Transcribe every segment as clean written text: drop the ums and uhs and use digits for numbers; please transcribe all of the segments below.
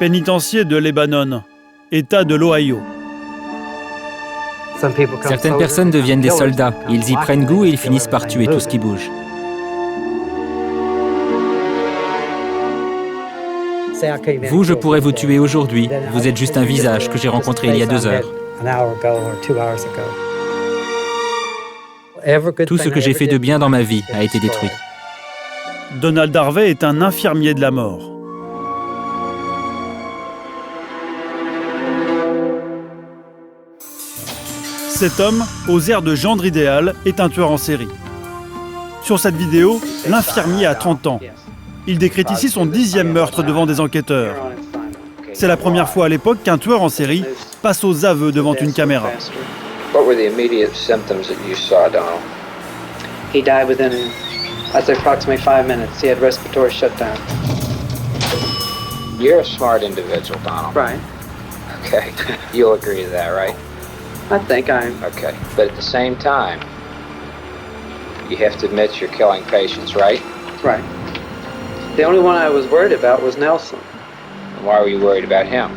pénitencier de Lebanon, État de l'Ohio. Certaines personnes deviennent des soldats. Ils y prennent goût et ils finissent par tuer tout ce qui bouge. Vous, je pourrais vous tuer aujourd'hui. Vous êtes juste un visage que j'ai rencontré il y a 2 heures. Tout ce que j'ai fait de bien dans ma vie a été détruit. Donald Harvey est un infirmier de la mort. Cet homme, aux airs de gendre idéal, est un tueur en série. Sur cette vidéo, l'infirmier a 30 ans. Il décrit ici son 10e meurtre devant des enquêteurs. C'est la première fois à l'époque qu'un tueur en série passe aux aveux devant une caméra. What were the immediate symptoms that you saw, Donald? He died within, I'd say, approximately 5 minutes. He had respiratory shutdown. You're a smart individual, Donald. Right. Okay. You'll agree to that, right? I think I'm... Okay. But at the same time, you have to admit you're killing patients, right? Right. The only one I was worried about was Nelson. And why were you worried about him?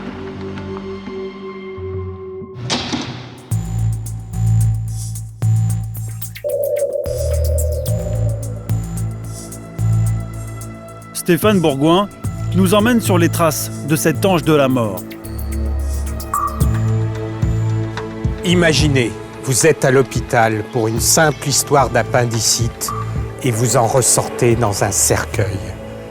Stéphane Bourgoin nous emmène sur les traces de cet ange de la mort. Imaginez, vous êtes à l'hôpital pour une simple histoire d'appendicite et vous en ressortez dans un cercueil.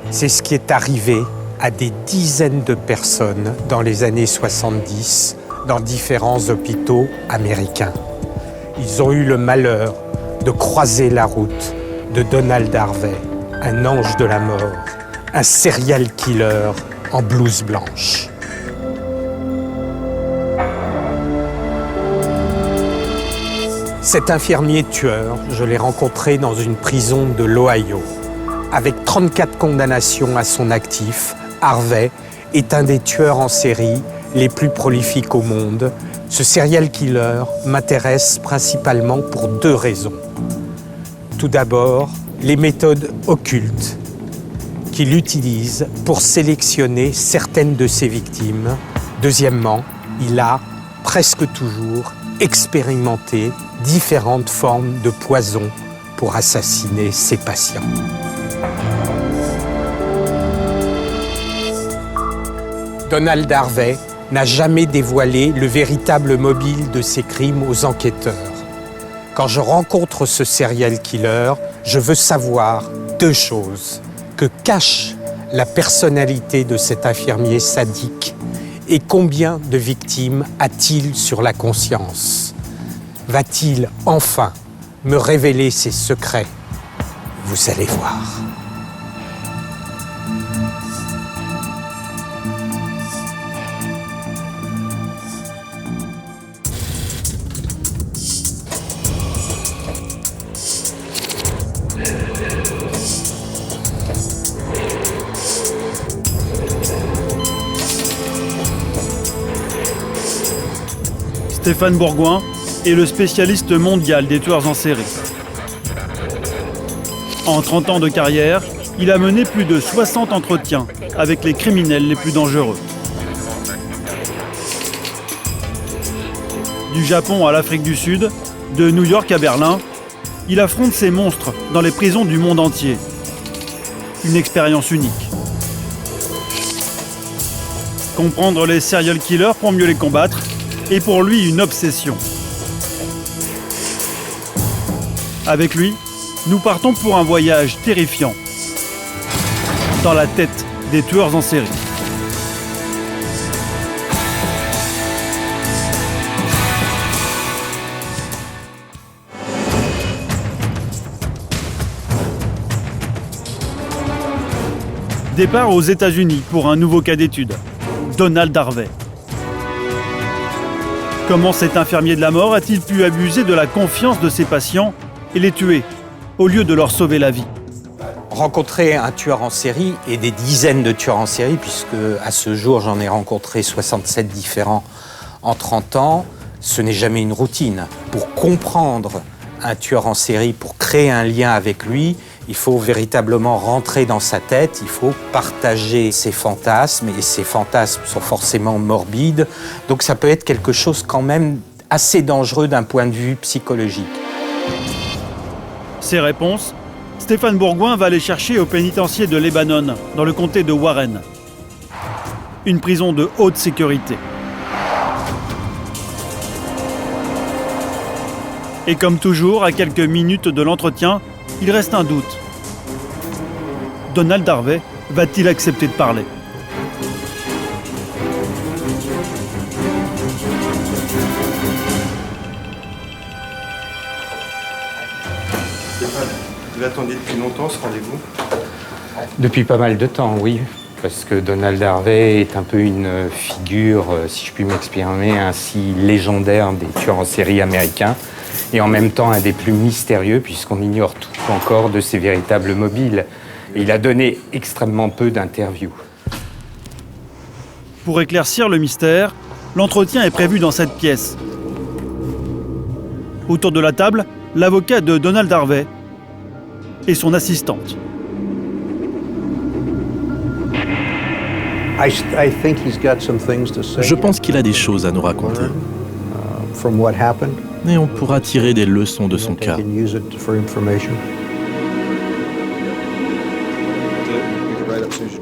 C'est ce qui est arrivé à des dizaines de personnes dans les années 70 dans différents hôpitaux américains. Ils ont eu le malheur de croiser la route de Donald Harvey, un ange de la mort, un serial killer en blouse blanche. Cet infirmier tueur, je l'ai rencontré dans une prison de l'Ohio. Avec 34 condamnations à son actif, Harvey est un des tueurs en série les plus prolifiques au monde. Ce serial killer m'intéresse principalement pour 2 raisons. Tout d'abord, les méthodes occultes qu'il utilise pour sélectionner certaines de ses victimes. Deuxièmement, il a presque toujours expérimenté différentes formes de poison pour assassiner ses patients. Donald Harvey n'a jamais dévoilé le véritable mobile de ses crimes aux enquêteurs. Quand je rencontre ce serial killer, je veux savoir 2 choses. Que cache la personnalité de cet infirmier sadique et combien de victimes a-t-il sur la conscience? Va-t-il enfin me révéler ses secrets? Vous allez voir. Stéphane Bourgoin est le spécialiste mondial des tueurs en série. En 30 ans de carrière, il a mené plus de 60 entretiens avec les criminels les plus dangereux. Du Japon à l'Afrique du Sud, de New York à Berlin, il affronte ces monstres dans les prisons du monde entier. Une expérience unique. Comprendre les serial killers pour mieux les combattre est pour lui une obsession. Avec lui, nous partons pour un voyage terrifiant dans la tête des tueurs en série. Départ aux États-Unis pour un nouveau cas d'étude, Donald Harvey. Comment cet infirmier de la mort a-t-il pu abuser de la confiance de ses patients et les tuer, au lieu de leur sauver la vie? Rencontrer un tueur en série et des dizaines de tueurs en série, puisque à ce jour j'en ai rencontré 67 différents en 30 ans, ce n'est jamais une routine. Pour comprendre un tueur en série, pour créer un lien avec lui, Il faut véritablement rentrer dans sa tête, il faut partager ses fantasmes, et ces fantasmes sont forcément morbides, donc ça peut être quelque chose quand même assez dangereux d'un point de vue psychologique. Ces réponses, Stéphane Bourgoin va les chercher au pénitencier de Lebanon, dans le comté de Warren. Une prison de haute sécurité. Et comme toujours, à quelques minutes de l'entretien, il reste un doute. Donald Harvey va-t-il accepter de parler ? Stéphane, vous l'attendiez depuis longtemps ce rendez-vous ? Depuis pas mal de temps, oui. Parce que Donald Harvey est un peu une figure, si je puis m'exprimer ainsi, légendaire des tueurs en série américains. Et en même temps un des plus mystérieux, puisqu'on ignore tout encore de ses véritables mobiles. Et il a donné extrêmement peu d'interviews. Pour éclaircir le mystère, l'entretien est prévu dans cette pièce. Autour de la table, l'avocat de Donald Harvey et son assistante. Je pense qu'il a des choses à nous raconter. Et on pourra tirer des leçons de son cas.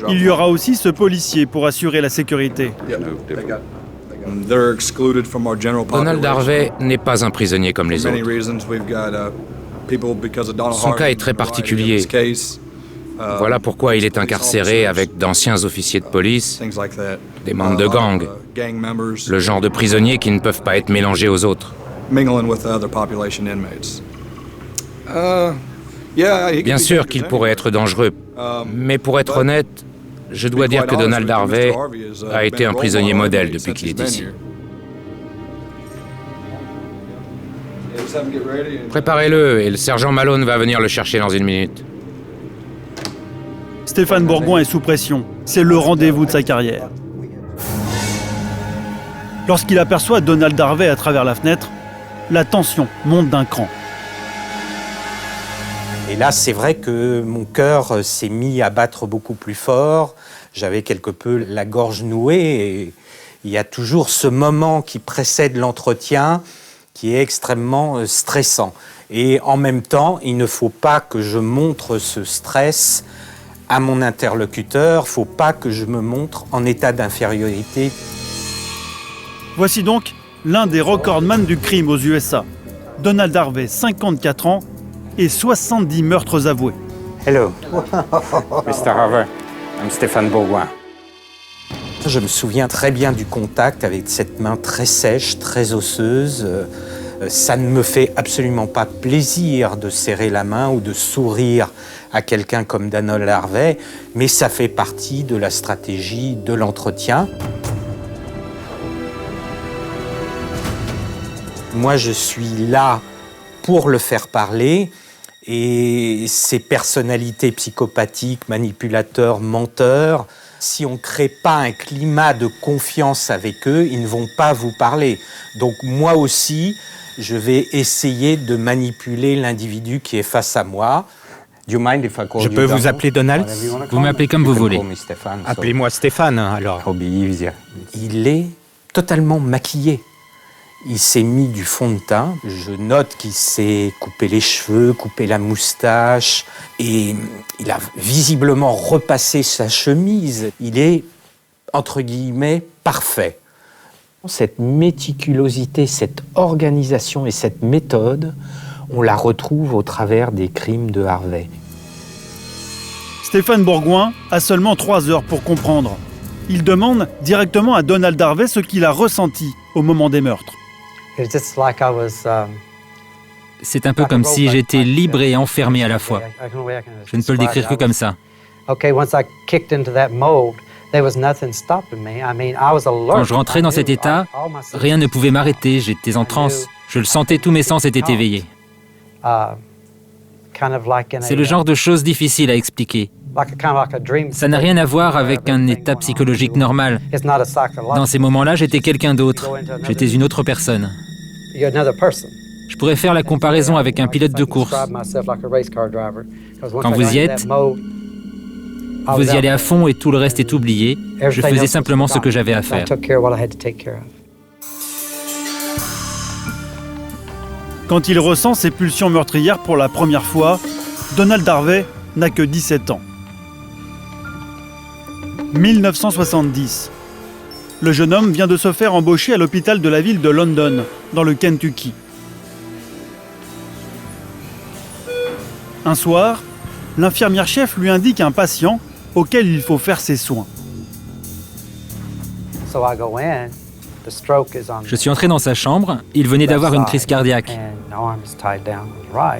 Il y aura aussi ce policier pour assurer la sécurité. Donald Harvey n'est pas un prisonnier comme les autres. Son cas est très particulier. Voilà pourquoi il est incarcéré avec d'anciens officiers de police, des membres de gangs, le genre de prisonniers qui ne peuvent pas être mélangés aux autres. Bien sûr qu'il pourrait être dangereux, mais pour être honnête, je dois dire que Donald Harvey a été un prisonnier modèle depuis qu'il est ici. Préparez-le et le sergent Malone va venir le chercher dans une minute. Stéphane Bourgoin est sous pression. C'est le rendez-vous de sa carrière. Lorsqu'il aperçoit Donald Harvey à travers la fenêtre, la tension monte d'un cran. Et là, c'est vrai que mon cœur s'est mis à battre beaucoup plus fort. J'avais quelque peu la gorge nouée. Et il y a toujours ce moment qui précède l'entretien qui est extrêmement stressant. Et en même temps, il ne faut pas que je montre ce stress à mon interlocuteur. Il ne faut pas que je me montre en état d'infériorité. Voici donc l'un des recordman du crime aux USA. Donald Harvey, 54 ans et 70 meurtres avoués. Hello, Mr. Harvey, I'm Stéphane Bourgoin. Je me souviens très bien du contact avec cette main très sèche, très osseuse. Ça ne me fait absolument pas plaisir de serrer la main ou de sourire à quelqu'un comme Donald Harvey, mais ça fait partie de la stratégie de l'entretien. Moi, je suis là pour le faire parler et ces personnalités psychopathiques, manipulateurs, menteurs, si on ne crée pas un climat de confiance avec eux, ils ne vont pas vous parler. Donc moi aussi, je vais essayer de manipuler l'individu qui est face à moi. Je peux vous appeler Donald ? Vous m'appelez comme vous voulez. Appelez-moi Stéphane, alors. Il est totalement maquillé. Il s'est mis du fond de teint. Je note qu'il s'est coupé les cheveux, coupé la moustache. Et il a visiblement repassé sa chemise. Il est, entre guillemets, parfait. Cette méticulosité, cette organisation et cette méthode, on la retrouve au travers des crimes de Harvey. Stéphane Bourgoin a seulement 3 heures pour comprendre. Il demande directement à Donald Harvey ce qu'il a ressenti au moment des meurtres. C'est un peu comme si j'étais libre et enfermé à la fois. Je ne peux le décrire que comme ça. Quand je rentrais dans cet état, rien ne pouvait m'arrêter, j'étais en transe. Je le sentais, tous mes sens étaient éveillés. C'est le genre de choses difficiles à expliquer. Ça n'a rien à voir avec un état psychologique normal. Dans ces moments-là, j'étais quelqu'un d'autre. J'étais une autre personne. Je pourrais faire la comparaison avec un pilote de course. Quand vous y êtes, vous y allez à fond et tout le reste est oublié. Je faisais simplement ce que j'avais à faire. Quand il ressent ses pulsions meurtrières pour la première fois, Donald Harvey n'a que 17 ans. 1970. Le jeune homme vient de se faire embaucher à l'hôpital de la ville de London, dans le Kentucky. Un soir, l'infirmière-chef lui indique un patient auquel il faut faire ses soins. Je suis entré dans sa chambre, il venait d'avoir une crise cardiaque.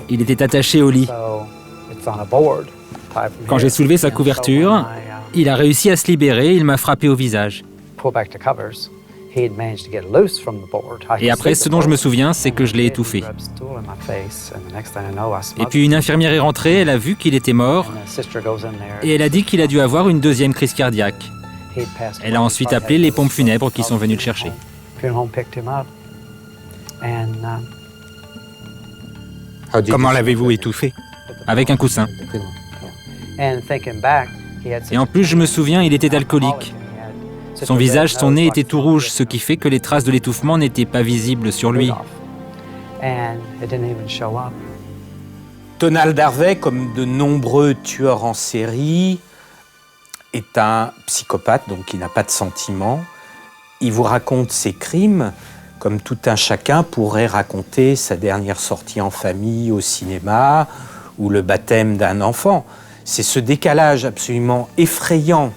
Il était attaché au lit. Quand j'ai soulevé sa couverture, il a réussi à se libérer, il m'a frappé au visage. Et après, ce dont je me souviens, c'est que je l'ai étouffé. Et puis une infirmière est rentrée, elle a vu qu'il était mort, et elle a dit qu'il a dû avoir une deuxième crise cardiaque. Elle a ensuite appelé les pompes funèbres qui sont venues le chercher. Comment l'avez-vous étouffé? Avec un coussin. Et en plus, je me souviens, il était alcoolique. Son visage, son nez étaient tout rouges, ce qui fait que les traces de l'étouffement n'étaient pas visibles sur lui. Donald Harvey, comme de nombreux tueurs en série, est un psychopathe, donc il n'a pas de sentiments. Il vous raconte ses crimes, comme tout un chacun pourrait raconter sa dernière sortie en famille au cinéma ou le baptême d'un enfant. C'est ce décalage absolument effrayant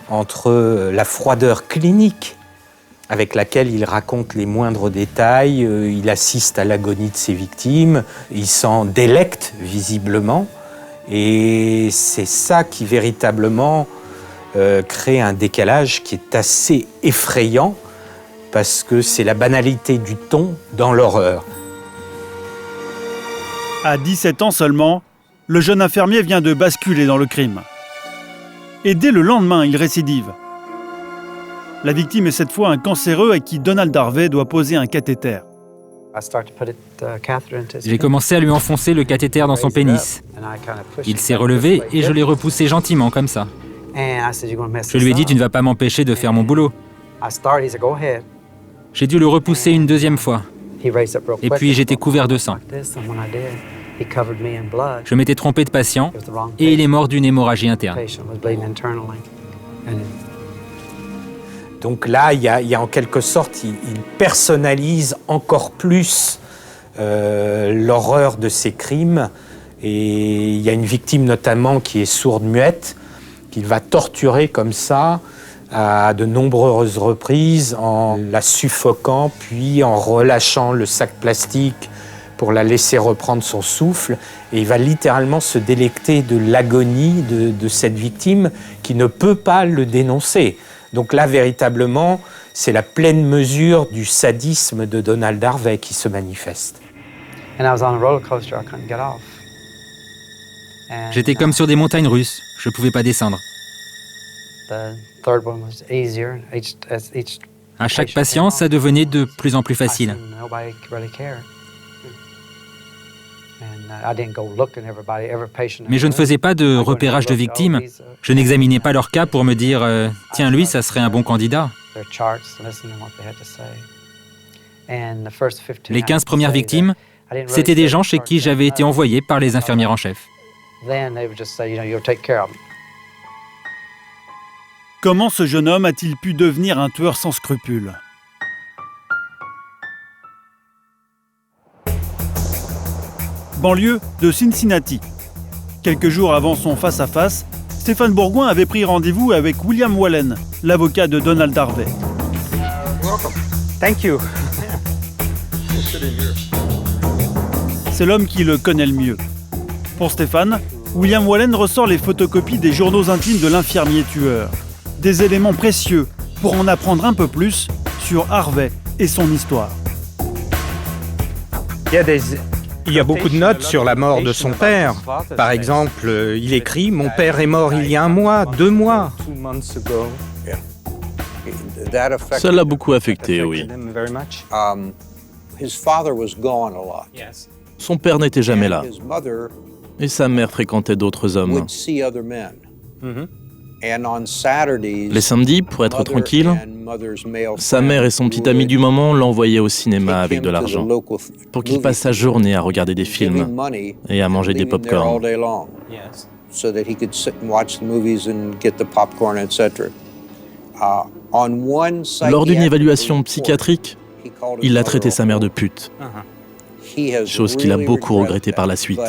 entre la froideur clinique avec laquelle il raconte les moindres détails, il assiste à l'agonie de ses victimes, il s'en délecte visiblement, et c'est ça qui véritablement crée un décalage qui est assez effrayant, parce que c'est la banalité du ton dans l'horreur. À 17 ans seulement, le jeune infirmier vient de basculer dans le crime. Et dès le lendemain, il récidive. La victime est cette fois un cancéreux à qui Donald Harvey doit poser un cathéter. J'ai commencé à lui enfoncer le cathéter dans son pénis. Il s'est relevé et je l'ai repoussé gentiment comme ça. Je lui ai dit « Tu ne vas pas m'empêcher de faire mon boulot ». J'ai dû le repousser une deuxième fois. Et puis j'étais couvert de sang. Je m'étais trompé de patient et il est mort d'une hémorragie interne. Donc là, il y a en quelque sorte, il personnalise encore plus l'horreur de ces crimes. Et il y a une victime notamment qui est sourde-muette, qu'il va torturer comme ça à de nombreuses reprises en la suffoquant, puis en relâchant le sac plastique pour la laisser reprendre son souffle. Et il va littéralement se délecter de l'agonie de cette victime qui ne peut pas le dénoncer. Donc là, véritablement, c'est la pleine mesure du sadisme de Donald Harvey qui se manifeste. J'étais comme sur des montagnes russes, je ne pouvais pas descendre. À chaque patient, ça devenait de plus en plus facile. Mais je ne faisais pas de repérage de victimes. Je n'examinais pas leur cas pour me dire « Tiens, lui, ça serait un bon candidat ». Les 15 premières victimes, c'était des gens chez qui j'avais été envoyé par les infirmières en chef. Comment ce jeune homme a-t-il pu devenir un tueur sans scrupules ? Banlieue de Cincinnati. Quelques jours avant son face-à-face, Stéphane Bourgoin avait pris rendez-vous avec William Wallen, l'avocat de Donald Harvey. Thank you. C'est l'homme qui le connaît le mieux. Pour Stéphane, William Wallen ressort les photocopies des journaux intimes de l'infirmier tueur. Des éléments précieux pour en apprendre un peu plus sur Harvey et son histoire. Il y a beaucoup de notes sur la mort de son père. Par exemple, il écrit « Mon père est mort il y a 1 mois, 2 mois ». Ça l'a beaucoup affecté, oui. Son père n'était jamais là, et sa mère fréquentait d'autres hommes. Les samedis, pour être tranquille, sa mère et son petit ami du moment l'envoyaient au cinéma avec de l'argent, pour qu'il passe sa journée à regarder des films et à manger des pop-corn. Lors d'une évaluation psychiatrique, il a traité sa mère de pute, chose qu'il a beaucoup regretté par la suite.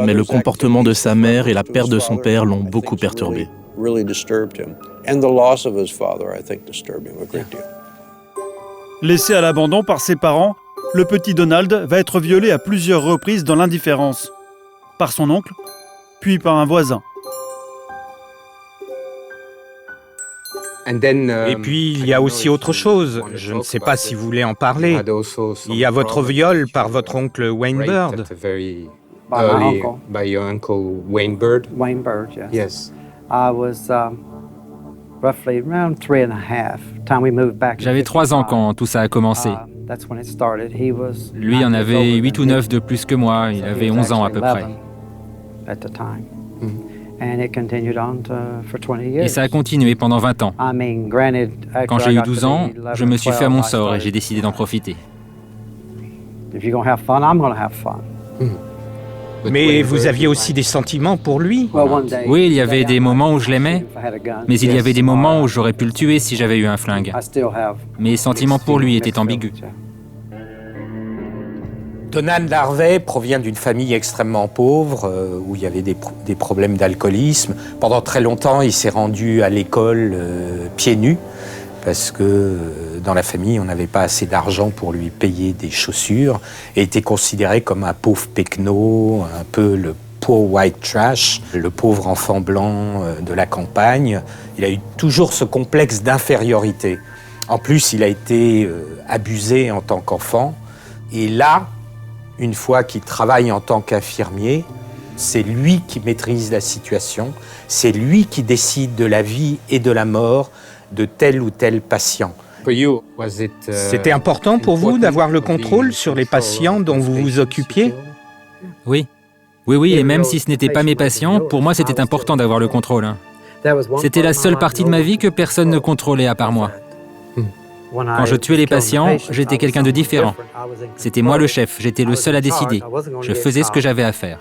Mais le comportement de sa mère et la perte de son père l'ont beaucoup perturbé. Laissé à l'abandon par ses parents, le petit Donald va être violé à plusieurs reprises dans l'indifférence. Par son oncle, puis par un voisin. Et puis, il y a aussi autre chose. Je ne sais pas si vous voulez en parler. Il y a votre viol par votre oncle Wayne Bird. By your uncle Wayne Bird? Wayne Bird, yes. I was roughly around 3.5. Time we moved back. J'avais 3 ans quand tout ça a commencé. That's when it started. He was Lui en avait 8 ou 9 de plus que moi. Il avait 11 ans à peu près. At the time. And it continued on for 20 years. Et ça a continué pendant 20 ans. Quand j'ai eu 12 ans, je me suis fait à mon sort et j'ai décidé d'en profiter. If you're gonna have fun, I'm gonna have fun. Mais vous aviez aussi des sentiments pour lui? Oui, il y avait des moments où je l'aimais, mais il y avait des moments où j'aurais pu le tuer si j'avais eu un flingue. Mes sentiments pour lui étaient ambigus. Donald Harvey provient d'une famille extrêmement pauvre, où il y avait des problèmes d'alcoolisme. Pendant très longtemps, il s'est rendu à l'école pieds nus, parce que dans la famille, on n'avait pas assez d'argent pour lui payer des chaussures, et était considéré comme un pauvre pecno, un peu le poor white trash, le pauvre enfant blanc de la campagne. Il a eu toujours ce complexe d'infériorité. En plus, il a été abusé en tant qu'enfant, et là, une fois qu'il travaille en tant qu'infirmier, c'est lui qui maîtrise la situation, c'est lui qui décide de la vie et de la mort de tel ou tel patient. C'était important pour vous d'avoir le contrôle sur les patients dont vous vous occupiez? Oui. Oui, et même si ce n'était pas mes patients, pour moi c'était important d'avoir le contrôle. C'était la seule partie de ma vie que personne ne contrôlait à part moi. Quand je tuais les patients, j'étais quelqu'un de différent. C'était moi le chef, j'étais le seul à décider. Je faisais ce que j'avais à faire.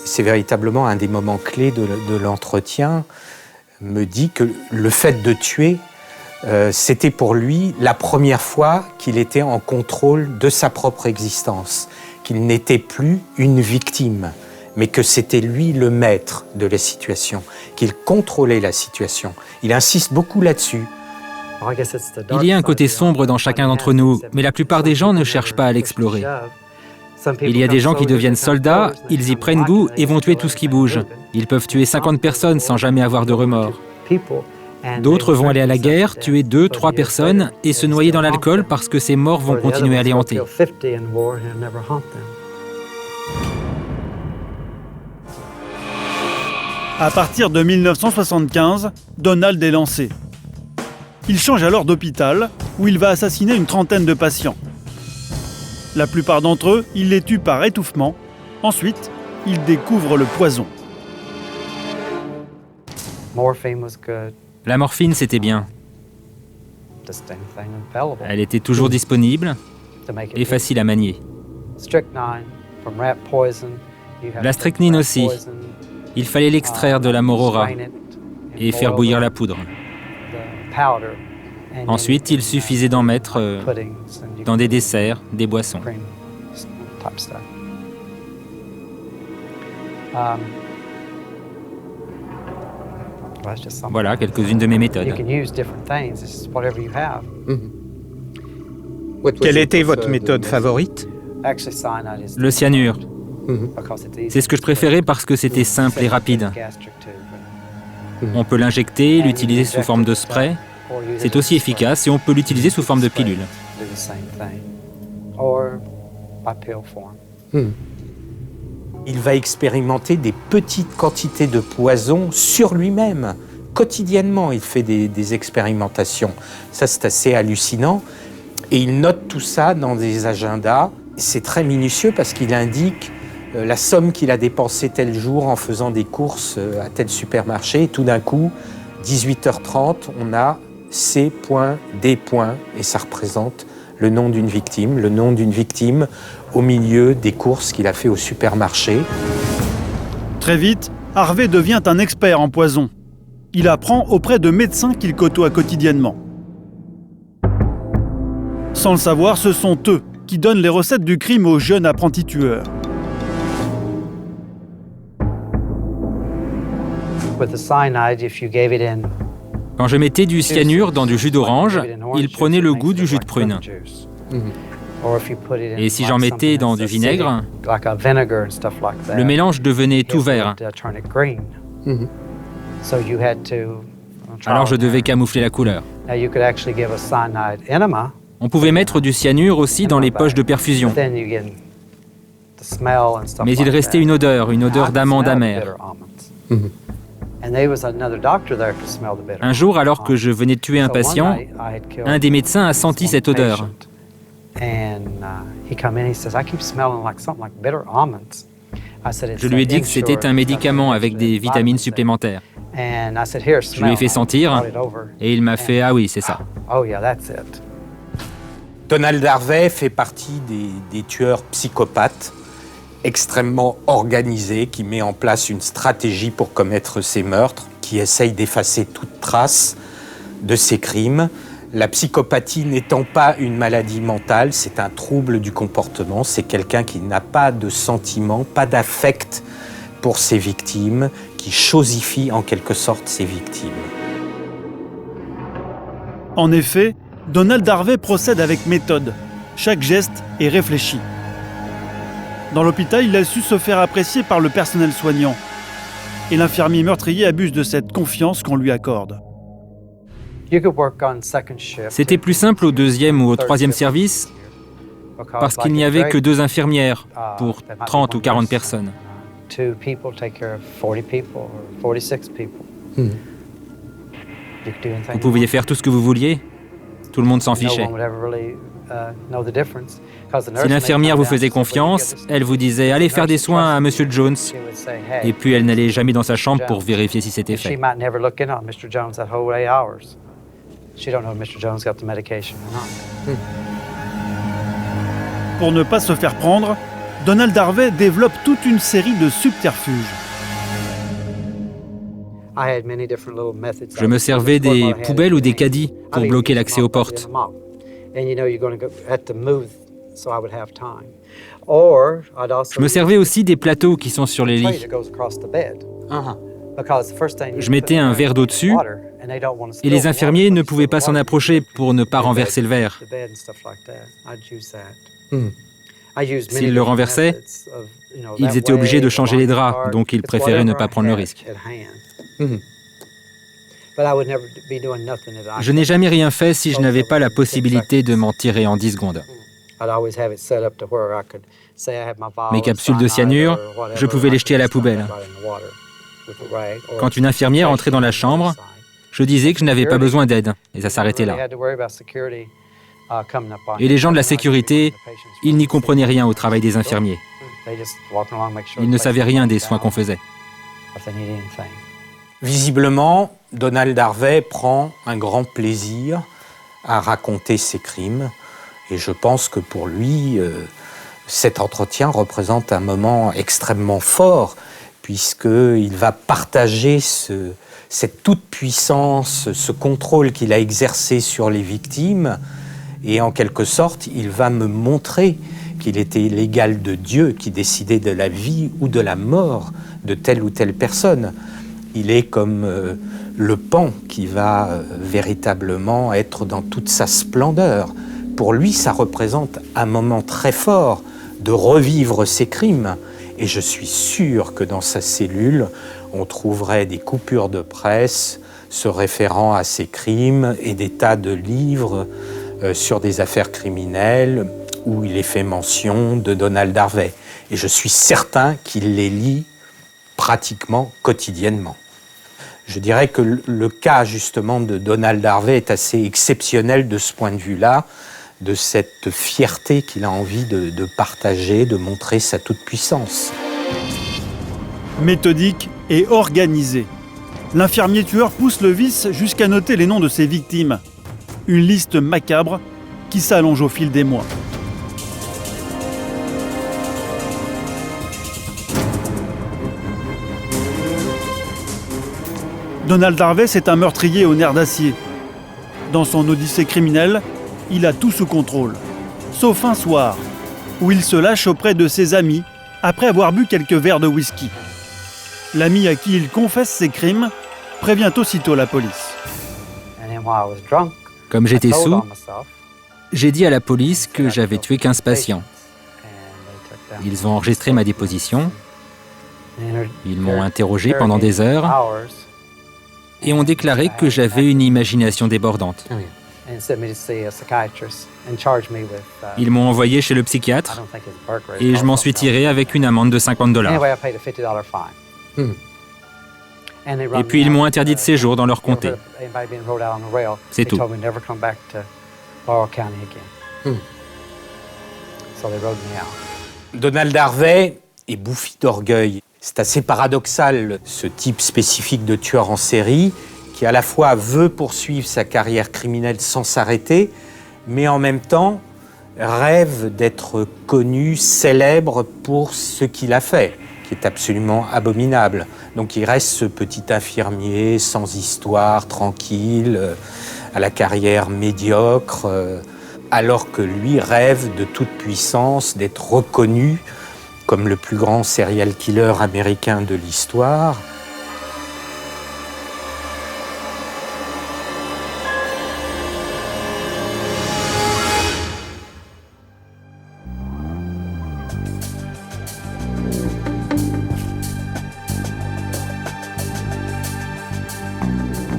C'est véritablement un des moments clés de l'entretien. Me dit que le fait de tuer, c'était pour lui la première fois qu'il était en contrôle de sa propre existence, qu'il n'était plus une victime, mais que c'était lui le maître de la situation, qu'il contrôlait la situation. Il insiste beaucoup là-dessus. Il y a un côté sombre dans chacun d'entre nous, mais la plupart des gens ne cherchent pas à l'explorer. Il y a des gens qui deviennent soldats, ils y prennent goût et vont tuer tout ce qui bouge. Ils peuvent tuer 50 personnes sans jamais avoir de remords. D'autres vont aller à la guerre, tuer 2, 3 personnes et se noyer dans l'alcool parce que ces morts vont continuer à les hanter. À partir de 1975, Donald est lancé. Il change alors d'hôpital, où il va assassiner une trentaine de patients. La plupart d'entre eux, il les tue par étouffement. Ensuite, il découvre le poison. La morphine, c'était bien. Elle était toujours disponible et facile à manier. La strychnine aussi. Il fallait l'extraire de la morora et faire bouillir la poudre. Ensuite, il suffisait d'en mettre dans des desserts, des boissons. Voilà quelques-unes de mes méthodes. Quelle était votre méthode favorite? Le cyanure. C'est ce que je préférais parce que c'était simple et rapide. On peut l'injecter, l'utiliser sous forme de spray. C'est aussi efficace et on peut l'utiliser sous forme de pilule. Il va expérimenter des petites quantités de poison sur lui-même quotidiennement, il fait des expérimentations. Ça, c'est assez hallucinant. Et il note tout ça dans des agendas. C'est très minutieux parce qu'il indique la somme qu'il a dépensée tel jour en faisant des courses à tel supermarché. Et tout d'un coup, 18h30, on a C.D. et ça représente le nom d'une victime au milieu des courses qu'il a fait au supermarché. Très vite, Harvey devient un expert en poison. Il apprend auprès de médecins qu'il côtoie quotidiennement. Sans le savoir, ce sont eux qui donnent les recettes du crime aux jeunes apprentis tueurs. Quand je mettais du cyanure dans du jus d'orange, il prenait le goût du jus de prune. Et si j'en mettais dans du vinaigre, le mélange devenait tout vert. Alors je devais camoufler la couleur. On pouvait mettre du cyanure aussi dans les poches de perfusion. Mais il restait une odeur d'amande amère. Un jour, alors que je venais de tuer un patient, un des médecins a senti cette odeur. Je lui ai dit que c'était un médicament avec des vitamines supplémentaires. Je lui ai fait sentir et il m'a fait « Ah oui, c'est ça ». Donald Harvey fait partie des tueurs psychopathes extrêmement organisés, qui met en place une stratégie pour commettre ses meurtres, qui essaye d'effacer toute trace de ses crimes. La psychopathie n'étant pas une maladie mentale, c'est un trouble du comportement, c'est quelqu'un qui n'a pas de sentiment, pas d'affect pour ses victimes, qui chosifie en quelque sorte ses victimes. En effet, Donald Harvey procède avec méthode. Chaque geste est réfléchi. Dans l'hôpital, il a su se faire apprécier par le personnel soignant. Et l'infirmier meurtrier abuse de cette confiance qu'on lui accorde. C'était plus simple au deuxième ou au troisième service parce qu'il n'y avait que 2 infirmières pour 30 ou 40 personnes. Vous pouviez faire tout ce que vous vouliez, tout le monde s'en fichait. Si l'infirmière vous faisait confiance, elle vous disait « Allez faire des soins à Monsieur Jones ». Et puis elle n'allait jamais dans sa chambre pour vérifier si c'était fait. Pour ne pas se faire prendre, Donald Harvey développe toute une série de subterfuges. Je me servais des poubelles ou des caddies pour bloquer l'accès aux portes. Je me servais aussi des plateaux qui sont sur les lits. Je mettais un verre d'eau dessus et les infirmiers ne pouvaient pas s'en approcher pour ne pas renverser le verre. S'ils le renversaient, ils étaient obligés de changer les draps, donc ils préféraient ne pas prendre le risque. Je n'ai jamais rien fait si je n'avais pas la possibilité de m'en tirer en 10 secondes. Mes capsules de cyanure, je pouvais les jeter à la poubelle. Quand une infirmière entrait dans la chambre, je disais que je n'avais pas besoin d'aide, et ça s'arrêtait là. Et les gens de la sécurité, ils n'y comprenaient rien au travail des infirmiers. Ils ne savaient rien des soins qu'on faisait. Visiblement, Donald Harvey prend un grand plaisir à raconter ses crimes. Et je pense que pour lui, cet entretien représente un moment extrêmement fort, puisqu'il va partager cette toute-puissance, ce contrôle qu'il a exercé sur les victimes. Et en quelque sorte, il va me montrer qu'il était l'égal de Dieu qui décidait de la vie ou de la mort de telle ou telle personne. Il est comme le pan qui va véritablement être dans toute sa splendeur. Pour lui, ça représente un moment très fort de revivre ses crimes. Et je suis sûr que dans sa cellule, on trouverait des coupures de presse se référant à ses crimes et des tas de livres sur des affaires criminelles où il est fait mention de Donald Harvey. Et je suis certain qu'il les lit pratiquement quotidiennement. Je dirais que le cas justement de Donald Harvey est assez exceptionnel de ce point de vue-là, de cette fierté qu'il a envie de partager, de montrer sa toute-puissance. Méthodique et organisé, l'infirmier tueur pousse le vice jusqu'à noter les noms de ses victimes. Une liste macabre qui s'allonge au fil des mois. Donald Harvey, c'est un meurtrier au nerf d'acier. Dans son odyssée criminelle, il a tout sous contrôle. Sauf un soir, où il se lâche auprès de ses amis après avoir bu quelques verres de whisky. L'ami à qui il confesse ses crimes prévient aussitôt la police. Comme j'étais sous, j'ai dit à la police que j'avais tué 15 patients. Ils ont enregistré ma déposition, ils m'ont interrogé pendant des heures et ont déclaré que j'avais une imagination débordante. Ils m'ont envoyé chez le psychiatre et je m'en suis tiré avec une amende de $50. Et puis ils m'ont interdit de séjour dans leur comté. C'est tout. Donald Harvey est bouffi d'orgueil. C'est assez paradoxal, ce type spécifique de tueur en série, qui à la fois veut poursuivre sa carrière criminelle sans s'arrêter, mais en même temps rêve d'être connu, célèbre pour ce qu'il a fait, qui est absolument abominable. Donc il reste ce petit infirmier sans histoire, tranquille, à la carrière médiocre, alors que lui rêve de toute puissance, d'être reconnu comme le plus grand serial killer américain de l'histoire.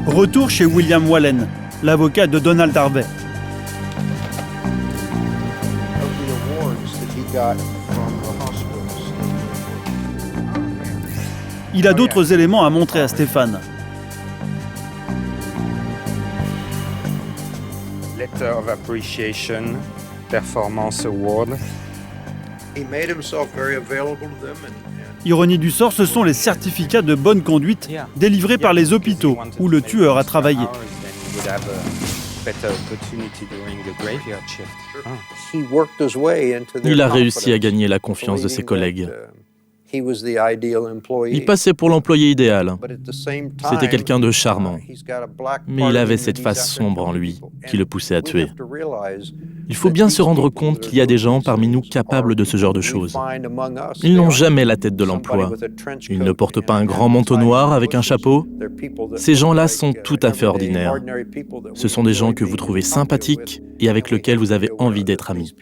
Retour chez William Wallen, l'avocat de Donald Harvey. Il a d'autres éléments à montrer à Stéphane. Letter of Appreciation, Performance Award. Ironie du sort, ce sont les certificats de bonne conduite délivrés par les hôpitaux où le tueur a travaillé. Il a réussi à gagner la confiance de ses collègues. Il passait pour l'employé idéal. C'était quelqu'un de charmant. Mais il avait cette face sombre en lui qui le poussait à tuer. Il faut bien se rendre compte qu'il y a des gens parmi nous capables de ce genre de choses. Ils n'ont jamais la tête de l'emploi. Ils ne portent pas un grand manteau noir avec un chapeau. Ces gens-là sont tout à fait ordinaires. Ce sont des gens que vous trouvez sympathiques et avec lesquels vous avez envie d'être amis.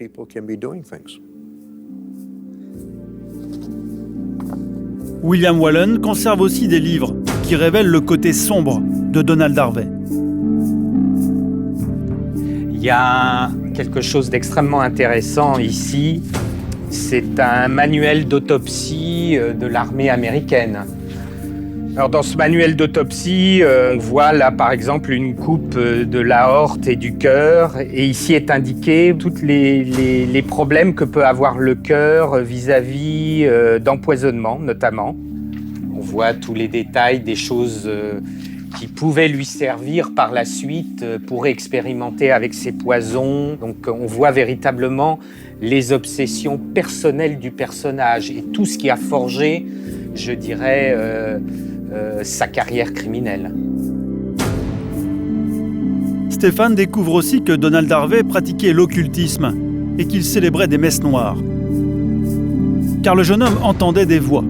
William Wallen conserve aussi des livres qui révèlent le côté sombre de Donald Harvey. Il y a quelque chose d'extrêmement intéressant ici. C'est un manuel d'autopsie de l'armée américaine. Alors dans ce manuel d'autopsie, on voit là par exemple une coupe de l'aorte et du cœur, et ici est indiqué tous les problèmes que peut avoir le cœur vis-à-vis d'empoisonnement notamment. On voit tous les détails des choses qui pouvaient lui servir par la suite pour expérimenter avec ses poisons. Donc on voit véritablement les obsessions personnelles du personnage et tout ce qui a forgé, je dirais, sa carrière criminelle. Stéphane découvre aussi que Donald Harvey pratiquait l'occultisme et qu'il célébrait des messes noires. Car le jeune homme entendait des voix.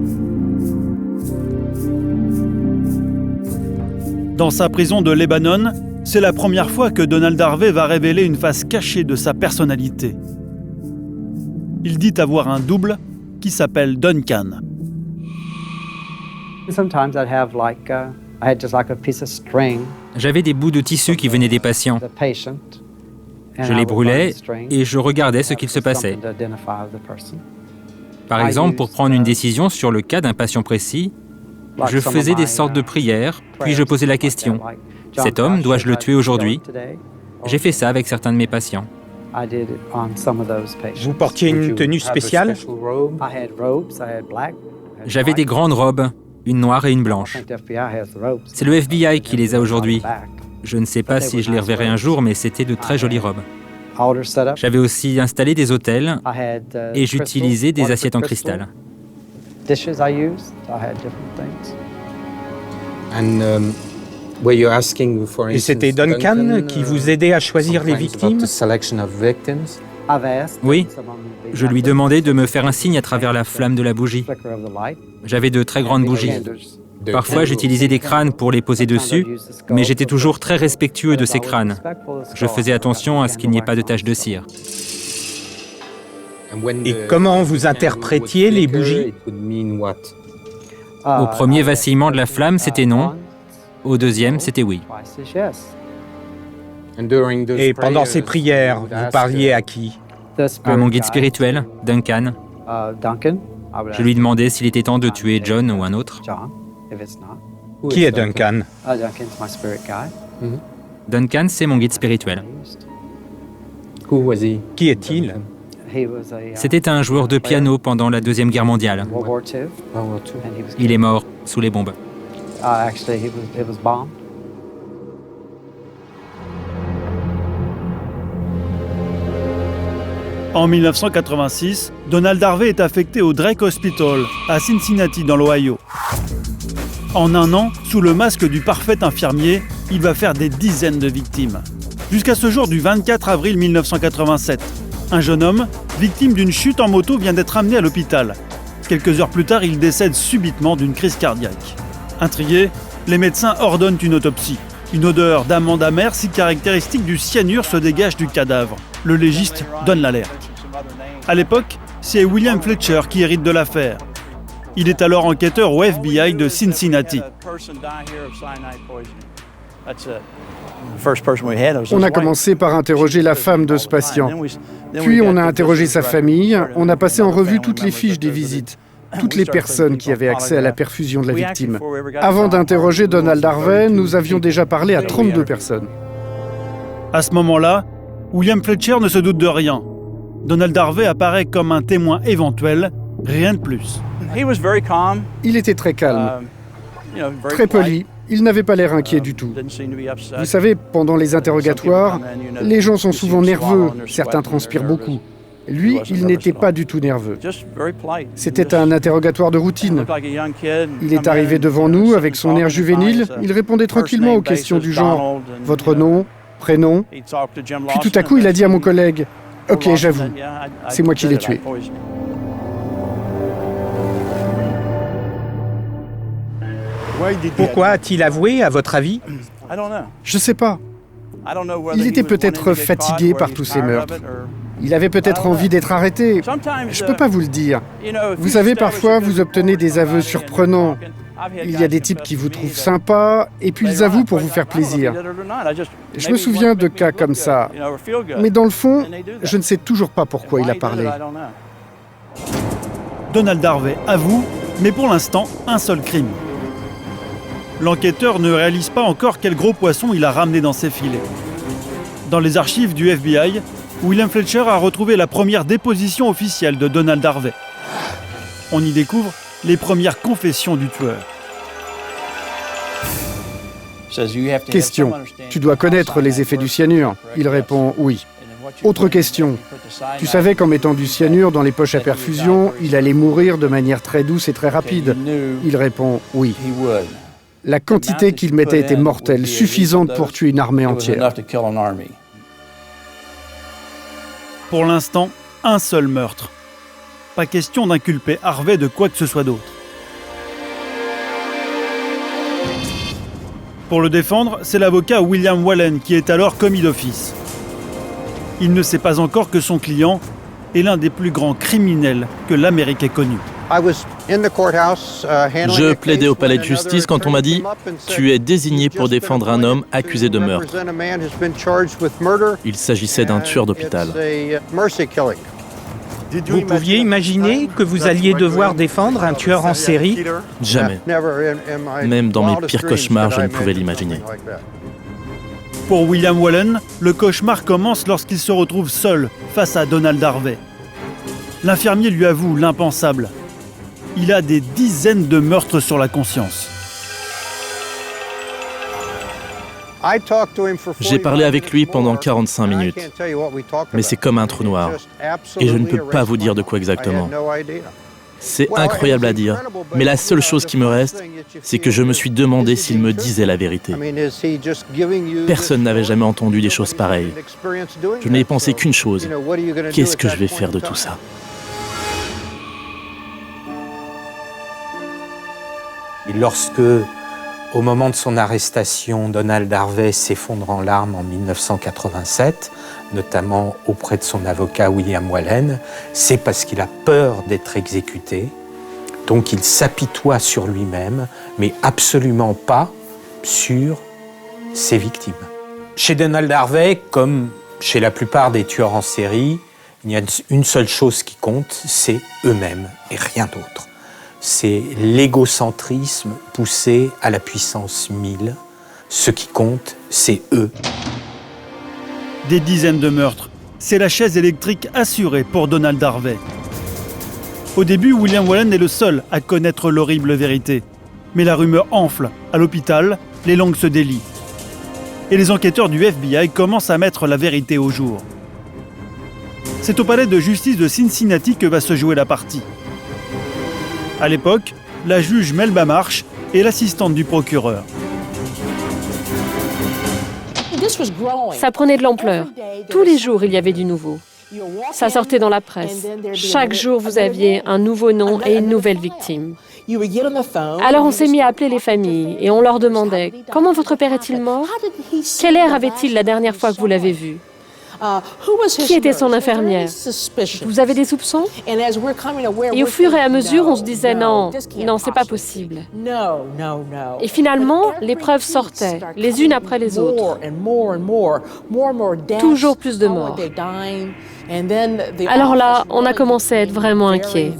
Dans sa prison de Lebanon, c'est la première fois que Donald Harvey va révéler une face cachée de sa personnalité. Il dit avoir un double qui s'appelle Duncan. J'avais des bouts de tissu qui venaient des patients. Je les brûlais et je regardais ce qu'il se passait. Par exemple, pour prendre une décision sur le cas d'un patient précis, Je faisais des sortes de prières, puis je posais la question, cet homme, dois-je le tuer aujourd'hui? J'ai fait ça avec certains de mes patients. Vous portiez une tenue spéciale? J'avais des grandes robes, une noire et une blanche. C'est le FBI qui les a aujourd'hui. Je ne sais pas si je les reverrai un jour, mais c'était de très jolies robes. J'avais aussi installé des autels et j'utilisais des assiettes en cristal. Et c'était Duncan qui vous aidait à choisir les victimes? Oui, je lui demandais de me faire un signe à travers la flamme de la bougie. J'avais de très grandes bougies. Parfois, j'utilisais des crânes pour les poser dessus, mais j'étais toujours très respectueux de ces crânes. Je faisais attention à ce qu'il n'y ait pas de taches de cire. Et comment vous interprétiez les bougies? Au premier vacillement de la flamme, c'était non. Au deuxième, c'était oui. Et pendant ces prières, vous parliez à qui? À mon guide spirituel, Duncan. Je lui demandais s'il était temps de tuer John ou un autre. Qui est Duncan? Duncan, c'est mon guide spirituel. Qui est-il? C'était un joueur de piano pendant la Deuxième Guerre mondiale. Il est mort sous les bombes. En 1986, Donald Harvey est affecté au Drake Hospital, à Cincinnati, dans l'Ohio. En un an, sous le masque du parfait infirmier, il va faire des dizaines de victimes. Jusqu'à ce jour du 24 avril 1987, un jeune homme, victime d'une chute en moto, vient d'être amené à l'hôpital. Quelques heures plus tard, il décède subitement d'une crise cardiaque. Intrigués, les médecins ordonnent une autopsie. Une odeur d'amande amère si caractéristique du cyanure se dégage du cadavre. Le légiste donne l'alerte. À l'époque, c'est William Fletcher qui hérite de l'affaire. Il est alors enquêteur au FBI de Cincinnati. On a commencé par interroger la femme de ce patient. Puis on a interrogé sa famille, on a passé en revue toutes les fiches des visites, toutes les personnes qui avaient accès à la perfusion de la victime. Avant d'interroger Donald Harvey, nous avions déjà parlé à 32 personnes. À ce moment-là, William Fletcher ne se doute de rien. Donald Harvey apparaît comme un témoin éventuel, rien de plus. Il était très calme, très poli. Il n'avait pas l'air inquiet du tout. Vous savez, pendant les interrogatoires, les gens sont souvent nerveux, certains transpirent beaucoup. Lui, il n'était pas du tout nerveux. C'était un interrogatoire de routine. Il est arrivé devant nous avec son air juvénile, il répondait tranquillement aux questions du genre « Votre nom, prénom ?» Puis tout à coup, il a dit à mon collègue « Ok, j'avoue, c'est moi qui l'ai tué. » Pourquoi a-t-il avoué, à votre avis? Je sais pas. Il était peut-être fatigué par tous ces meurtres. Il avait peut-être envie d'être arrêté. Je peux pas vous le dire. Vous savez, parfois, vous obtenez des aveux surprenants. Il y a des types qui vous trouvent sympa, et puis ils avouent pour vous faire plaisir. Je me souviens de cas comme ça. Mais dans le fond, je ne sais toujours pas pourquoi il a parlé. Donald Harvey avoue, mais pour l'instant, un seul crime. L'enquêteur ne réalise pas encore quel gros poisson il a ramené dans ses filets. Dans les archives du FBI, William Fletcher a retrouvé la première déposition officielle de Donald Harvey. On y découvre les premières confessions du tueur. Question. Tu dois connaître les effets du cyanure. Il répond oui. Autre question. Tu savais qu'en mettant du cyanure dans les poches à perfusion, il allait mourir de manière très douce et très rapide. Il répond oui. La quantité qu'il mettait était mortelle, suffisante pour tuer une armée entière. Pour l'instant, un seul meurtre. Pas question d'inculper Harvey de quoi que ce soit d'autre. Pour le défendre, c'est l'avocat William Wallen qui est alors commis d'office. Il ne sait pas encore que son client est l'un des plus grands criminels que l'Amérique ait connu. Je plaidais au palais de justice quand on m'a dit « Tu es désigné pour défendre un homme accusé de meurtre ». Il s'agissait d'un tueur d'hôpital. Vous pouviez imaginer que vous alliez devoir défendre un tueur en série? Jamais. Même dans mes pires cauchemars, je ne pouvais l'imaginer. Pour William Wallen, le cauchemar commence lorsqu'il se retrouve seul face à Donald Harvey. L'infirmier lui avoue l'impensable. Il a des dizaines de meurtres sur la conscience. J'ai parlé avec lui pendant 45 minutes, mais c'est comme un trou noir, et je ne peux pas vous dire de quoi exactement. C'est incroyable à dire, mais la seule chose qui me reste, c'est que je me suis demandé s'il me disait la vérité. Personne n'avait jamais entendu des choses pareilles. Je n'ai pensé qu'une chose, qu'est-ce que je vais faire de tout ça ? Et lorsque, au moment de son arrestation, Donald Harvey s'effondre en larmes en 1987, notamment auprès de son avocat William Wallen, c'est parce qu'il a peur d'être exécuté. Donc il s'apitoie sur lui-même, mais absolument pas sur ses victimes. Chez Donald Harvey, comme chez la plupart des tueurs en série, il y a une seule chose qui compte, c'est eux-mêmes et rien d'autre. C'est l'égocentrisme poussé à la puissance 1000. Ce qui compte, c'est eux. Des dizaines de meurtres. C'est la chaise électrique assurée pour Donald Harvey. Au début, William Wallen est le seul à connaître l'horrible vérité. Mais la rumeur enfle. À l'hôpital, les langues se délient. Et les enquêteurs du FBI commencent à mettre la vérité au jour. C'est au palais de justice de Cincinnati que va se jouer la partie. À l'époque, la juge Melba Marsh est l'assistante du procureur. Ça prenait de l'ampleur. Tous les jours, il y avait du nouveau. Ça sortait dans la presse. Chaque jour, vous aviez un nouveau nom et une nouvelle victime. Alors on s'est mis à appeler les familles et on leur demandait « Comment votre père est-il mort? Quel air avait-il la dernière fois que vous l'avez vu? Qui était son infirmière? Vous avez des soupçons? » Et au fur et à mesure, on se disait « Non, c'est pas possible. » Et finalement, les preuves sortaient, les unes après les autres. Toujours plus de morts. Alors là, on a commencé à être vraiment inquiets.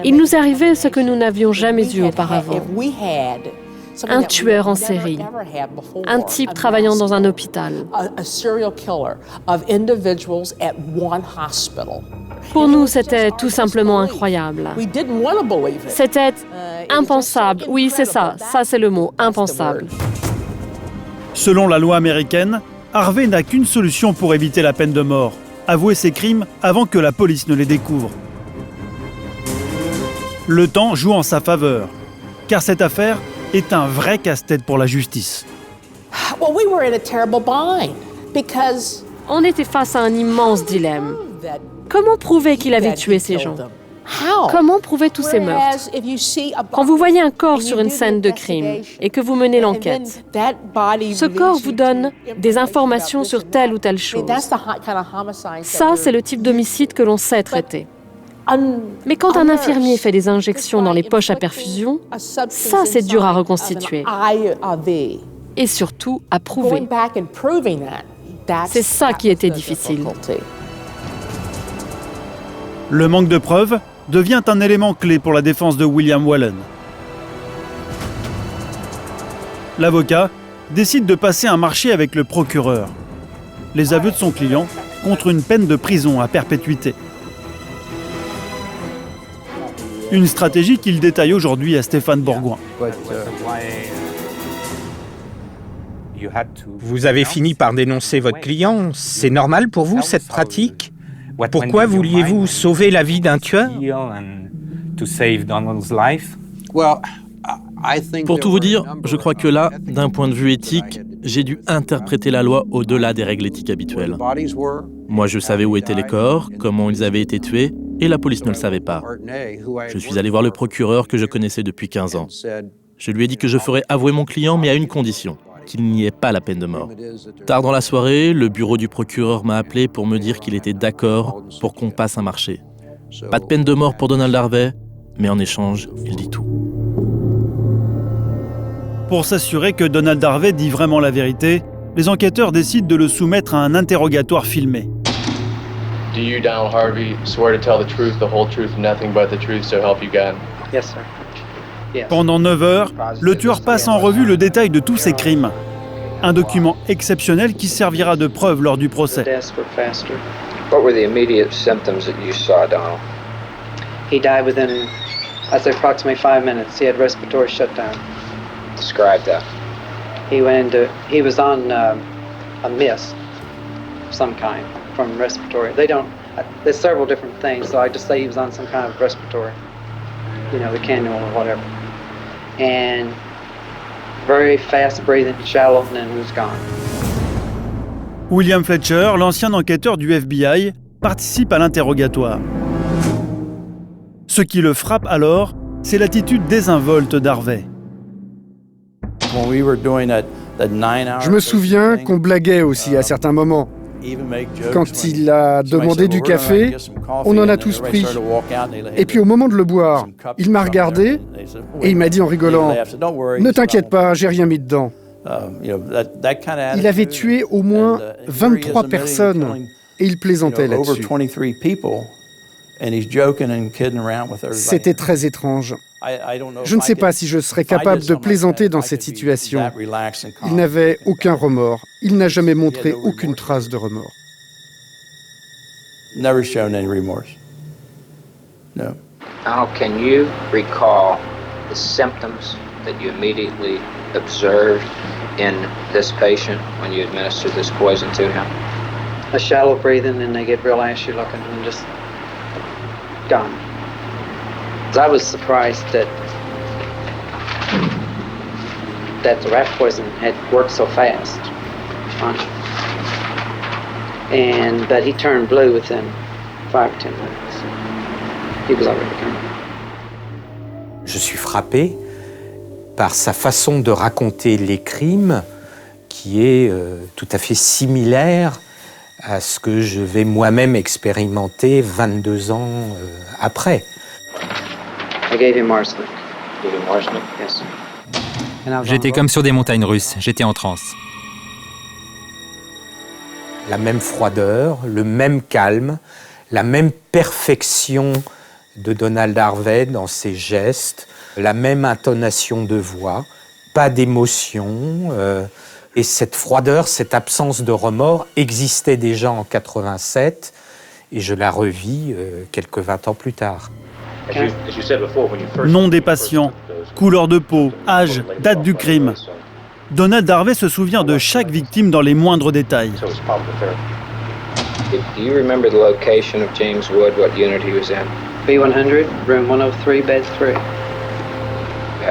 Il nous arrivait ce que nous n'avions jamais eu auparavant. Un tueur en série, un type travaillant dans un hôpital. Pour nous, c'était tout simplement incroyable. C'était impensable. Oui, c'est ça c'est le mot, impensable. Selon la loi américaine, Harvey n'a qu'une solution pour éviter la peine de mort, avouer ses crimes avant que la police ne les découvre. Le temps joue en sa faveur, car cette affaire est un vrai casse-tête pour la justice. On était face à un immense dilemme. Comment prouver qu'il avait tué ces gens? Comment prouver tous ces meurtres? Quand vous voyez un corps sur une scène de crime et que vous menez l'enquête, ce corps vous donne des informations sur telle ou telle chose. Ça, c'est le type d'homicide que l'on sait traiter. Mais quand un infirmier fait des injections dans les poches à perfusion, ça, c'est dur à reconstituer. Et surtout, à prouver. C'est ça qui était difficile. Le manque de preuves devient un élément clé pour la défense de William Wallen. L'avocat décide de passer un marché avec le procureur. Les aveux de son client contre une peine de prison à perpétuité. Une stratégie qu'il détaille aujourd'hui à Stéphane Bourgoin. Vous avez fini par dénoncer votre client. C'est normal pour vous, cette pratique? Pourquoi vouliez-vous sauver la vie d'un tueur? Pour tout vous dire, je crois que là, d'un point de vue éthique, j'ai dû interpréter la loi au-delà des règles éthiques habituelles. Moi, je savais où étaient les corps, comment ils avaient été tués, et la police ne le savait pas. Je suis allé voir le procureur que je connaissais depuis 15 ans. Je lui ai dit que je ferais avouer mon client, mais à une condition, qu'il n'y ait pas la peine de mort. Tard dans la soirée, le bureau du procureur m'a appelé pour me dire qu'il était d'accord pour qu'on passe un marché. Pas de peine de mort pour Donald Harvey, mais en échange, il dit tout. Pour s'assurer que Donald Harvey dit vraiment la vérité, les enquêteurs décident de le soumettre à un interrogatoire filmé. Do you, Donald Harvey, swear to tell the truth, the whole truth, nothing but the truth, so help you God? Yes, sir. Yes. Pendant 9 heures, le tueur passe en revue le détail de tous ses crimes. Un document exceptionnel qui servira de preuve lors du procès. What were the immediate symptoms that you saw, Donald? He died within, I'd say, approximately 5 minutes. He had respiratory shutdown. Describe that. He was on a mist of some kind from respiratory. There's several different things, so I just say he was on some kind of respiratory, the cannula or whatever. And very fast breathing, shallow, and then he was gone. William Fletcher, l'ancien enquêteur du FBI, participe à l'interrogatoire. Ce qui le frappe alors, c'est l'attitude désinvolte d'Harvey. Je me souviens qu'on blaguait aussi à certains moments. Quand il a demandé du café, on en a tous pris. Et puis au moment de le boire, il m'a regardé et il m'a dit en rigolant « Ne t'inquiète pas, j'ai rien mis dedans ». Il avait tué au moins 23 personnes et il plaisantait là-dessus. C'était très étrange. Je ne sais pas si je serais capable de plaisanter dans cette situation. Il n'avait aucun remords. Il n'a jamais montré aucune trace de remords. Now, can you recall the symptoms that you immediately observed in this patient when you administered this poison to him? A shallow breathing, and they get real ashy looking and just gone. I was surprised that the rat poison had worked so fast on him, and that he turned blue within 5 or 10 minutes. He was already gone. Je suis frappé par sa façon de raconter les crimes qui est tout à fait similaire à ce que je vais moi-même expérimenter 22 ans après. I gave him arsenic. Gave him arsenic? Yes. J'étais comme sur des montagnes russes, j'étais en transe. La même froideur, le même calme, la même perfection de Donald Harvey dans ses gestes, la même intonation de voix, pas d'émotion. Et cette froideur, cette absence de remords existait déjà en 87 et je la revis quelques 20 ans plus tard. Nom des patients, couleur de peau, âge, date du crime. Donald Harvey se souvient de chaque victime dans les moindres détails. Do you remember the location of James Wood, what unit he was in? B100, room 103, bed 3.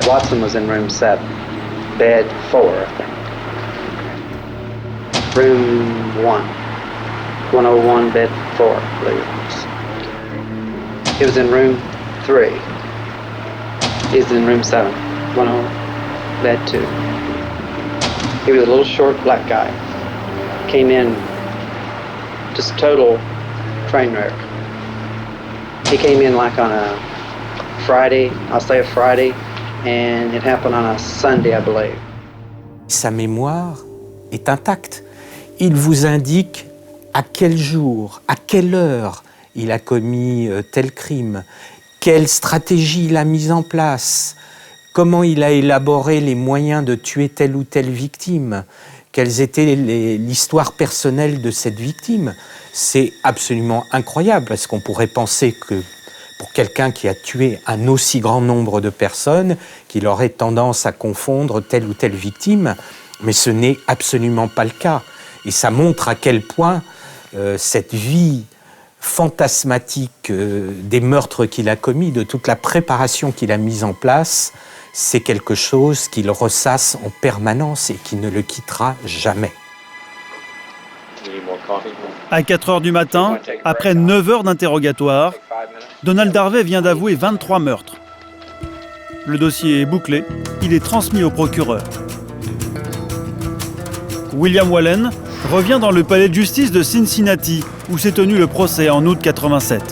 Watson was in room 7, bed 4, I think. Room 1, 101, bed 4, I believe it was. He was in room 3. He's in room 7, 10, bed 2. He was a little short black guy. Came in just total train wreck. He came in like on a Friday, I'll say a Friday, and it happened on a Sunday, I believe. Sa mémoire est intacte. Il vous indique à quel jour, à quelle heure il a commis tel crime, quelle stratégie il a mise en place, comment il a élaboré les moyens de tuer telle ou telle victime, quelles étaient l'histoire personnelle de cette victime. C'est absolument incroyable parce qu'on pourrait penser que pour quelqu'un qui a tué un aussi grand nombre de personnes, qu'il aurait tendance à confondre telle ou telle victime, mais ce n'est absolument pas le cas. Et ça montre à quel point cette vie fantasmatique des meurtres qu'il a commis, de toute la préparation qu'il a mise en place, c'est quelque chose qu'il ressasse en permanence et qui ne le quittera jamais. À 4 heures du matin, après 9 heures d'interrogatoire, Donald Harvey vient d'avouer 23 meurtres. Le dossier est bouclé, il est transmis au procureur. William Wallen revient dans le palais de justice de Cincinnati, où s'est tenu le procès en août 87.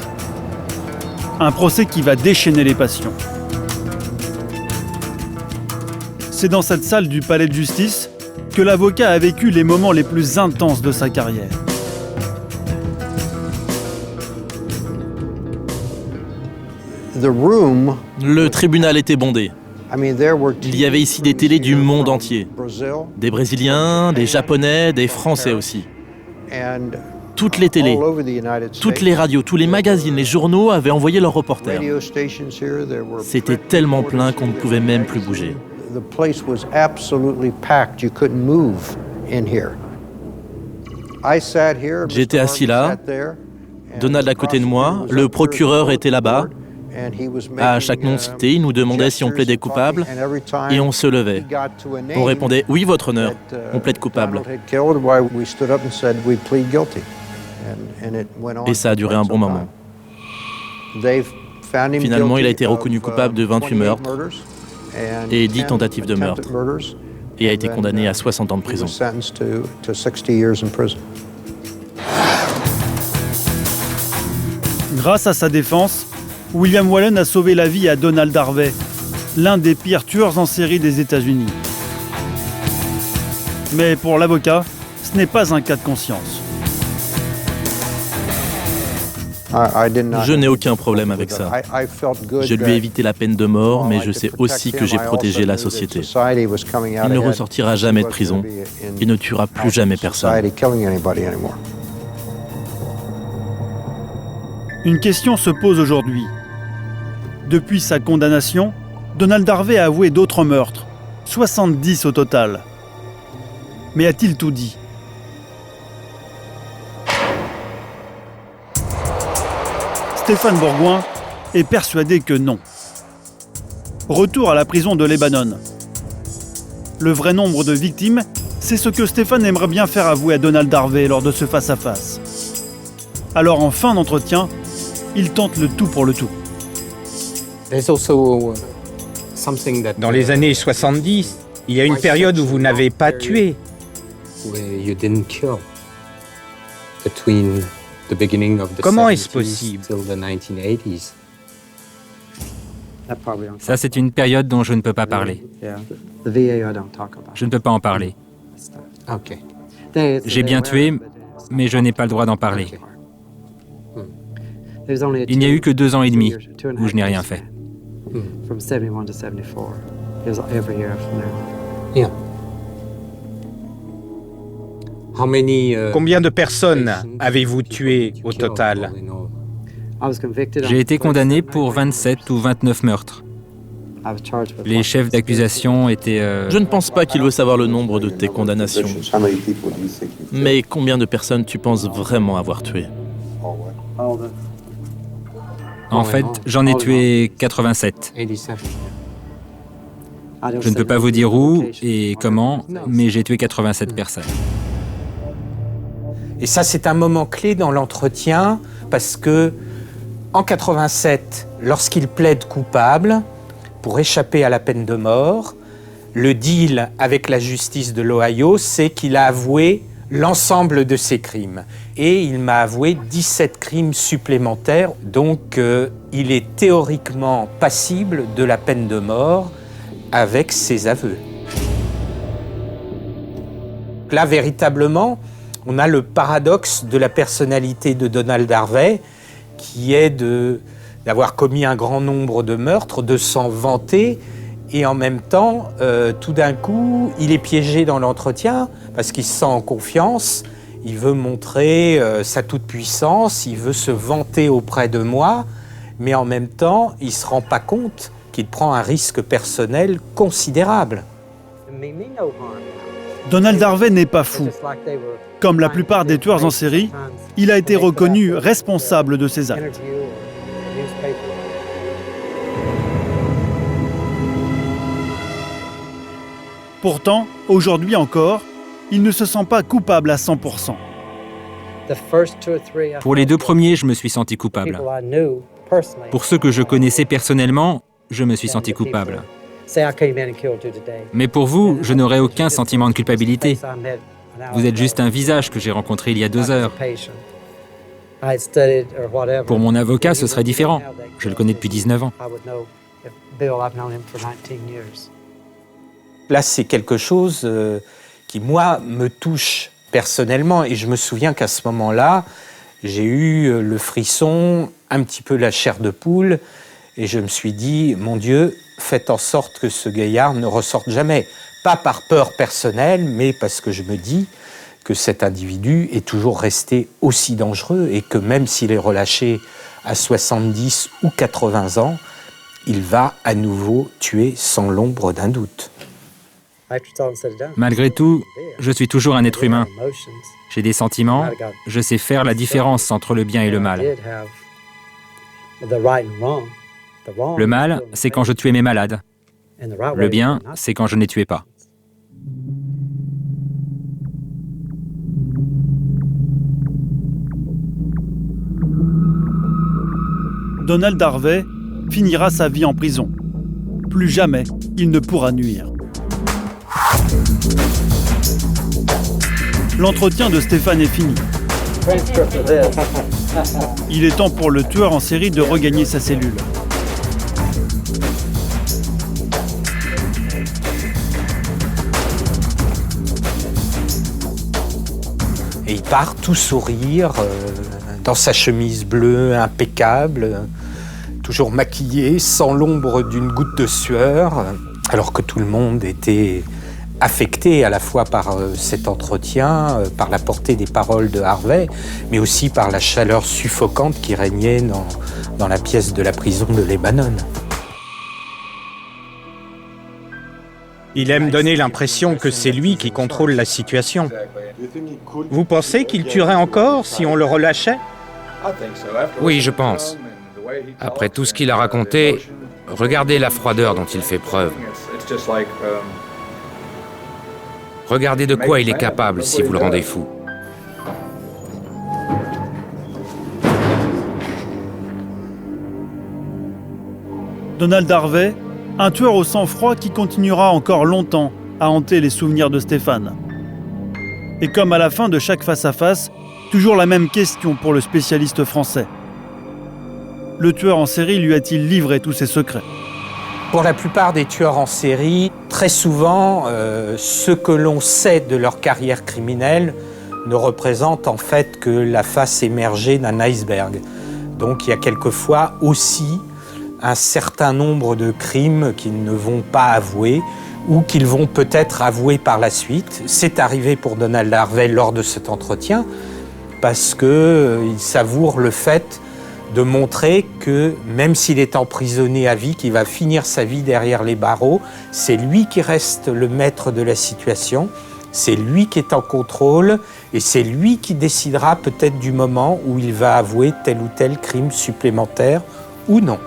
Un procès qui va déchaîner les passions. C'est dans cette salle du palais de justice que l'avocat a vécu les moments les plus intenses de sa carrière. Le tribunal était bondé. Il y avait ici des télés du monde entier. Des Brésiliens, des Japonais, des Français aussi. Toutes les télés, toutes les radios, tous les magazines, les journaux avaient envoyé leurs reporters. C'était tellement plein qu'on ne pouvait même plus bouger. J'étais assis là, Donald à côté de moi, le procureur était là-bas. À chaque nom cité, il nous demandait si on plaidait coupable et on se levait. On répondait « Oui, votre honneur, on plaide coupable ». Et ça a duré un bon moment. Finalement, il a été reconnu coupable de 28 meurtres et 10 tentatives de meurtre et a été condamné à 60 ans de prison. Grâce à sa défense, William Wallen a sauvé la vie à Donald Harvey, l'un des pires tueurs en série des États-Unis. Mais pour l'avocat, ce n'est pas un cas de conscience. Je n'ai aucun problème avec ça. Je lui ai évité la peine de mort, mais je sais aussi que j'ai protégé la société. Il ne ressortira jamais de prison. Il ne tuera plus jamais personne. Une question se pose aujourd'hui. Depuis sa condamnation, Donald Harvey a avoué d'autres meurtres, 70 au total. Mais a-t-il tout dit ? Stéphane Bourgoin est persuadé que non. Retour à la prison de Lebanon. Le vrai nombre de victimes, c'est ce que Stéphane aimerait bien faire avouer à Donald Harvey lors de ce face-à-face. Alors en fin d'entretien, il tente le tout pour le tout. Dans les années 70, il y a une période où vous n'avez pas tué. Comment est-ce possible? Ça, c'est une période dont je ne peux pas parler. Je ne peux pas en parler. J'ai bien tué, mais je n'ai pas le droit d'en parler. Il n'y a eu que 2 ans et demi où je n'ai rien fait. Combien de personnes avez-vous tué au total? J'ai été condamné pour 27 ou 29 meurtres. Les chefs d'accusation étaient... Je ne pense pas qu'il veut savoir le nombre de tes condamnations. Mais combien de personnes tu penses vraiment avoir tué? En fait, j'en ai tué 87. Je ne peux pas vous dire où et comment, mais j'ai tué 87 personnes. Et ça, c'est un moment clé dans l'entretien, parce que en 87, lorsqu'il plaide coupable, pour échapper à la peine de mort, le deal avec la justice de l'Ohio, c'est qu'il a avoué l'ensemble de ses crimes. Et il m'a avoué 17 crimes supplémentaires, donc il est théoriquement passible de la peine de mort avec ses aveux. Là, véritablement, on a le paradoxe de la personnalité de Donald Harvey, qui est d'avoir commis un grand nombre de meurtres, de s'en vanter, et en même temps, tout d'un coup, il est piégé dans l'entretien parce qu'il se sent en confiance, il veut montrer sa toute-puissance, il veut se vanter auprès de moi, mais en même temps, il ne se rend pas compte qu'il prend un risque personnel considérable. Donald Harvey n'est pas fou. Comme la plupart des tueurs en série, il a été reconnu responsable de ses actes. Pourtant, aujourd'hui encore, il ne se sent pas coupable à 100%. Pour les 2 premiers, je me suis senti coupable. Pour ceux que je connaissais personnellement, je me suis senti coupable. Mais pour vous, je n'aurais aucun sentiment de culpabilité. Vous êtes juste un visage que j'ai rencontré il y a 2 heures. Pour mon avocat, ce serait différent. Je le connais depuis 19 ans. Là, c'est quelque chose qui, moi, me touche personnellement. Et je me souviens qu'à ce moment-là, j'ai eu le frisson, un petit peu la chair de poule. Et je me suis dit, mon Dieu, faites en sorte que ce gaillard ne ressorte jamais. Pas par peur personnelle, mais parce que je me dis que cet individu est toujours resté aussi dangereux et que même s'il est relâché à 70 ou 80 ans, il va à nouveau tuer sans l'ombre d'un doute. Malgré tout, je suis toujours un être humain. J'ai des sentiments, je sais faire la différence entre le bien et le mal. Le mal, c'est quand je tuais mes malades. Le bien, c'est quand je ne les tuais pas. Donald Harvey finira sa vie en prison. Plus jamais il ne pourra nuire. L'entretien de Stéphane est fini. Il est temps pour le tueur en série de regagner sa cellule. Et il part tout sourire, dans sa chemise bleue impeccable, toujours maquillé, sans l'ombre d'une goutte de sueur, alors que tout le monde était affecté à la fois par cet entretien, par la portée des paroles de Harvey, mais aussi par la chaleur suffocante qui régnait dans la pièce de la prison de Lebanon. Il aime donner l'impression que c'est lui qui contrôle la situation. Vous pensez qu'il tuerait encore si on le relâchait? Oui, je pense. Après tout ce qu'il a raconté, regardez la froideur dont il fait preuve. Regardez de quoi il est capable si vous le rendez fou. Donald Harvey, un tueur au sang-froid qui continuera encore longtemps à hanter les souvenirs de Stéphane. Et comme à la fin de chaque face-à-face, toujours la même question pour le spécialiste français. Le tueur en série lui a-t-il livré tous ses secrets? Pour la plupart des tueurs en série, très souvent, ce que l'on sait de leur carrière criminelle ne représente en fait que la face émergée d'un iceberg. Donc il y a quelquefois aussi un certain nombre de crimes qu'ils ne vont pas avouer ou qu'ils vont peut-être avouer par la suite. C'est arrivé pour Donald Harvey lors de cet entretien parce qu'il savoure le fait de montrer que même s'il est emprisonné à vie, qu'il va finir sa vie derrière les barreaux, c'est lui qui reste le maître de la situation, c'est lui qui est en contrôle et c'est lui qui décidera peut-être du moment où il va avouer tel ou tel crime supplémentaire ou non.